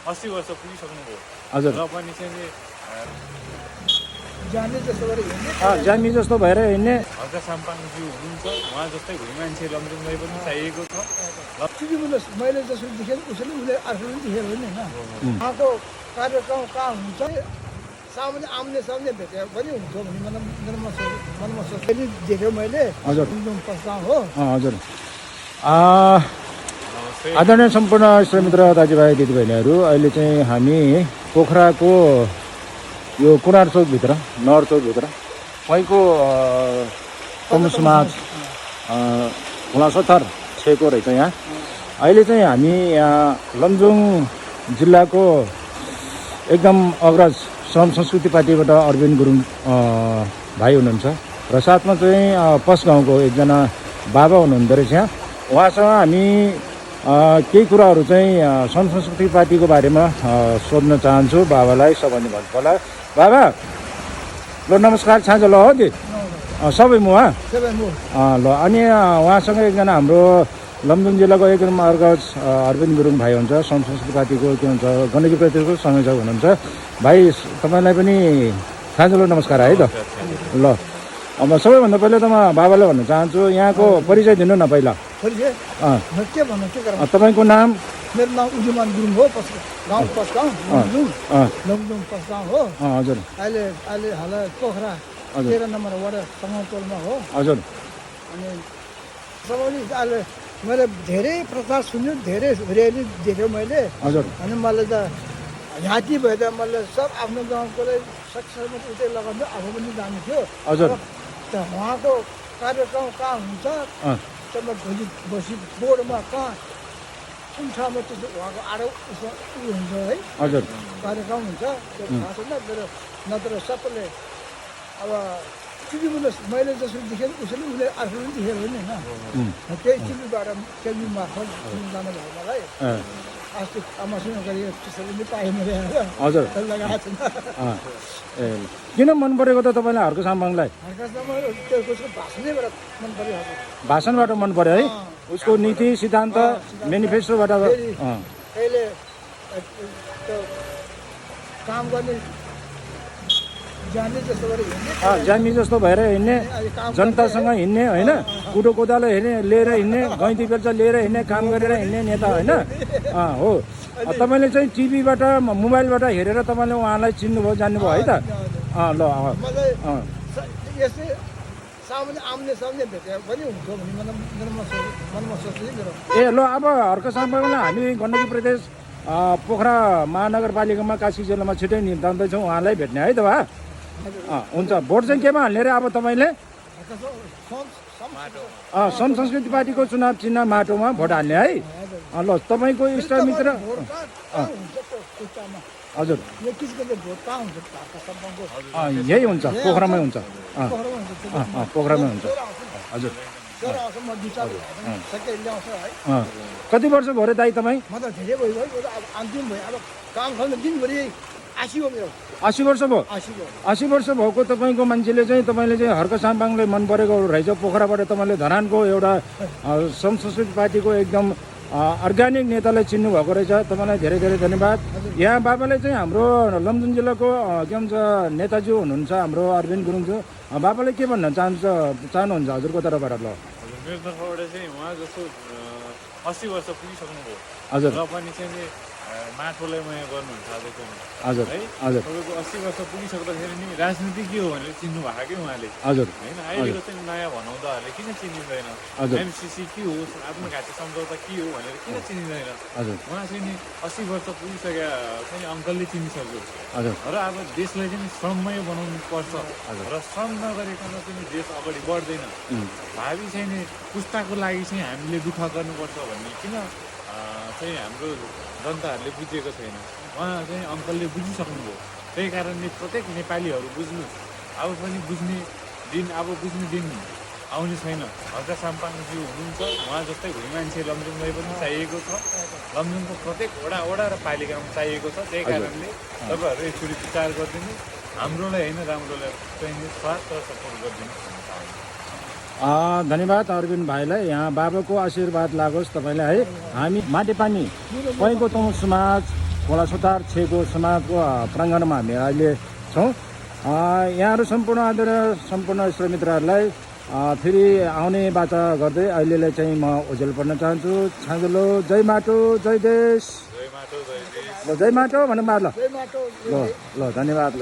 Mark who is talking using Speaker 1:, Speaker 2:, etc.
Speaker 1: 80 वर्ष पुगिसक्नुभयो।
Speaker 2: हजुर
Speaker 1: र पनि चाहिँ
Speaker 2: जामी जस्तो भएर हिँड्ने
Speaker 1: हर्का साम्पाङज्यू हुनुहुन्छ, उहाँ जस्तै भुइँ मान्छे लमजुङलाई पनि चाहिएको छ।
Speaker 3: मैले जसरी देखेँ उसरी उसले अर्को पनि देखेर होइन होइन उहाँको कार्यक्रम कहाँ हुन्छ सामने आम्ने सामने भेटेर पनि हुन्छ भन्ने मनमा सोच पनि देखेँ मैले।
Speaker 2: हजुर
Speaker 3: प्रस्ताव हो।
Speaker 2: हजुर आदरणीय सम्पूर्ण श्रमित्र दाजुभाइ दिदीबहिनीहरू, अहिले चाहिँ हामी पोखराको यो कुरार चौकभित्र नहर चौकभित्र पहिको तमु समाज हुलासथर छेको रहेछ। यहाँ अहिले चाहिँ हामी यहाँ लमजुङ जिल्लाको एकदम अग्रज श्रम संस्कृति पार्टीबाट अरविन्द गुरुङ भाइ हुनुहुन्छ र साथमा चाहिँ पस गाउँको एकजना बाबा हुनुहुँदो रहेछ। यहाँ उहाँसँग हामी केही कुराहरू चाहिँ श्रम संस्कृति पार्टीको बारेमा सोध्न चाहन्छु बाबालाई। सबैले भन्नु होला बाबा ल नमस्कार छाँझ ल हो दि सबै म ल। अनि उहाँसँग एकजना हाम्रो लमजुङ जिल्लाको एकदम अग्रज अरविन्द गुरुङ भाइ हुन्छ, श्रम संस्कृति पार्टीको के भन्छ गण्डकी प्रतिनिधिको संयोजक हुनुहुन्छ। भाइ तपाईँलाई पनि छाँझ ल नमस्कार है त ल। अब सबैभन्दा पहिला त म बाबालाई भन्न चाहन्छु, यहाँको परिचय दिनु न पहिला। तपाईँको नाम?
Speaker 3: मेरो नाम उजुमान गुरुङ हो, गाउँ पसगाउँ लमजुङ पसगाउँ हो।
Speaker 2: हजुर
Speaker 3: अहिले हाल पोखरा 13 नम्बर वार्ड सङ्गौटोलमा हो।
Speaker 2: हजुर
Speaker 3: अनि सबैले अहिले मैले धेरै प्रचार सुन्यो, धेरै र्याली देख्यो मैले।
Speaker 2: हजुर
Speaker 3: अनि मलाई त घाँटी भयो त मैले सब आफ्नो गाउँकोलाई सक्सेसमा उतै लगाउँथ्यो, आफू पनि जानु थियो।
Speaker 2: हजुर
Speaker 3: त उहाँको कार्यक्रम कहाँ हुन्छ त्यसमा बसी बोर्डमा कहाँ कुन ठाउँमा त्यो उहाँको आडो उसमा उयो हुन्छ है
Speaker 2: हजुर
Speaker 3: कार्यक्रम हुन्छ त्यो थाहा छैन मेरो। नत्र सबैले अब टिभीमा मैले जसरी देखेँ उसरी उसले अर्को पनि देखेर होइन होइन त्यही टिभीबाट टेलिभिजन मार्फत जानु भयो मलाई। अस्ति आमासँग गरेको त्यसरी पनि पाएँ मैले।
Speaker 2: हजुर
Speaker 3: लगाएको छैन।
Speaker 2: ए किन मन परेको त तपाईँलाई हर्क साम्बाङलाई?
Speaker 3: हर्कसम्म त्यो उसको भाषणैबाट मन पऱ्यो।
Speaker 2: भाषणबाट मन पर्यो है, उसको नीति सिद्धान्त मेनिफेस्टोबाट।
Speaker 3: कहिले त्यो काम गर्ने
Speaker 2: जामी जस्तो भएर हिँड्ने, जनतासँग हिँड्ने होइन, कुटो कोदालो लिएर हिँड्ने, गैँती बेल्चा लिएर हिँड्ने, काम गरेर हिँड्ने नेता होइन हो। तपाईँले चाहिँ टिभीबाट मोबाइलबाट हेरेर तपाईँले उहाँलाई चिन्नुभयो, जान्नुभयो है त? ल
Speaker 3: यस्तै सामने आम्ने सामने भेटेर पनि हुन्छ भन्ने मनमा सोच मेरो।
Speaker 2: ए ल अब हर्क साम्बाङलाई हामी गण्डकी प्रदेश पोखरा महानगरपालिकामा कास्की जिल्लामा छिटै निम्ताउँदैछौँ, उहाँलाई भेट्ने है त भा? हुन्छ। भोट चाहिँ केमा हाल्ने रे अब तपाईँले? श्रम संस्कृति पार्टीको चुनाव चिन्ह माटोमा भोट हाल्ने है। ल तपाईँको इष्टमित्र? हजुर यही हुन्छ, पोखरामै हुन्छ, पोखरामै हुन्छ। हजुर कति वर्ष भयो रे दाइ तपाईँ?
Speaker 3: म त धेरै भयो अन्तिम भयो। अब काम गर्नु दिनभरि 80 हो मेरो।
Speaker 2: 80 वर्ष भयो? 80 वर्ष भएको तपाईँको मान्छेले चाहिँ तपाईँले चाहिँ हर्क साम्बाङले मन परेको रहेछ। पोखराबाट तपाईँले धरानको एउटा श्रम संस्कृति पार्टीको एकदम अर्ग्यानिक नेतालाई चिन्नु भएको रहेछ। तपाईँलाई धेरै धेरै धन्यवाद। यहाँ बाबाले चाहिँ हाम्रो लमजुङ जिल्लाको के भन्छ नेताजी हुनुहुन्छ हाम्रो अरविन्द गुरुङज्यू, बाबाले के भन्न चाहनुहुन्छ हजुरको तर्फबाट? ल
Speaker 1: मेरो तर्फबाट चाहिँ उहाँ जस्तो 80 वर्ष पुगिसक्नुभयो।
Speaker 2: हजुर
Speaker 1: र पनि चाहिँ माटोलाई माया गर्नुहुन्छ आजको
Speaker 2: हजुर
Speaker 1: है।
Speaker 2: हजुर
Speaker 1: तपाईँको 80 वर्ष पुगिसक्दाखेरि नि राजनीति के हो भनेर चिन्नु भएको कि उहाँले
Speaker 2: हजुर
Speaker 1: होइन। अहिलेको चाहिँ नयाँ भनाउँदाहरूले किन चिनिँदैन? एमसिसी के हो, आत्मघाती सम्झौता के हो भनेर किन चिनिँदैन?
Speaker 2: हजुर
Speaker 1: उहाँ चाहिँ नि 80 वर्ष पुगिसकेका चाहिँ अङ्कलले चिनिसक्यो।
Speaker 2: हजुर
Speaker 1: र अब देशलाई चाहिँ श्रममय बनाउनु पर्छ र श्रम नगरिकन चाहिँ देश अगाडि बढ्दैन। भावी चाहिँ नि पुस्ताको लागि चाहिँ हामीले दुःख गर्नुपर्छ भन्ने किन चाहिँ हाम्रो जनताहरूले बुझेको छैन। उहाँ चाहिँ अङ्कलले बुझिसक्नुभयो। त्यही कारणले प्रत्येक नेपालीहरू बुझ्नुहोस्, अब पनि बुझ्ने दिन आउने छैन। हर्का साम्पाङज्यू हुनुहुन्छ, उहाँ जस्तै भुइँ मान्छे लमजुङलाई पनि चाहिएको छ। लमजुङको प्रत्येक वडा र पालिकामा चाहिएको छ। त्यही कारणले तपाईँहरू एकचोटि विचार गरिदिनु, हाम्रोलाई होइन राम्रोलाई चाहिँ स्वार्थ र सपोर्ट गरिदिनु।
Speaker 2: धन्यवाद अरविन्द भाइलाई। यहाँ बाबाको आशीर्वाद लागोस् तपाईँलाई है। हामी माटेपानी पहिको तमु समाज खोला सुतार 6को समाजको प्राङ्गणमा हामी अहिले छौँ। यहाँहरू सम्पूर्ण आदरणीय सम्पूर्ण श्रोमित्रहरूलाई फेरि आउने बाचा गर्दै अहिलेलाई चाहिँ म ओझेल पर्न चाहन्छु। छाँगलो जय माटो जय देश,
Speaker 1: जय माटो जय देश।
Speaker 2: ल जय माटो भनौँ ल
Speaker 3: जय माटो
Speaker 2: ल ल धन्यवाद।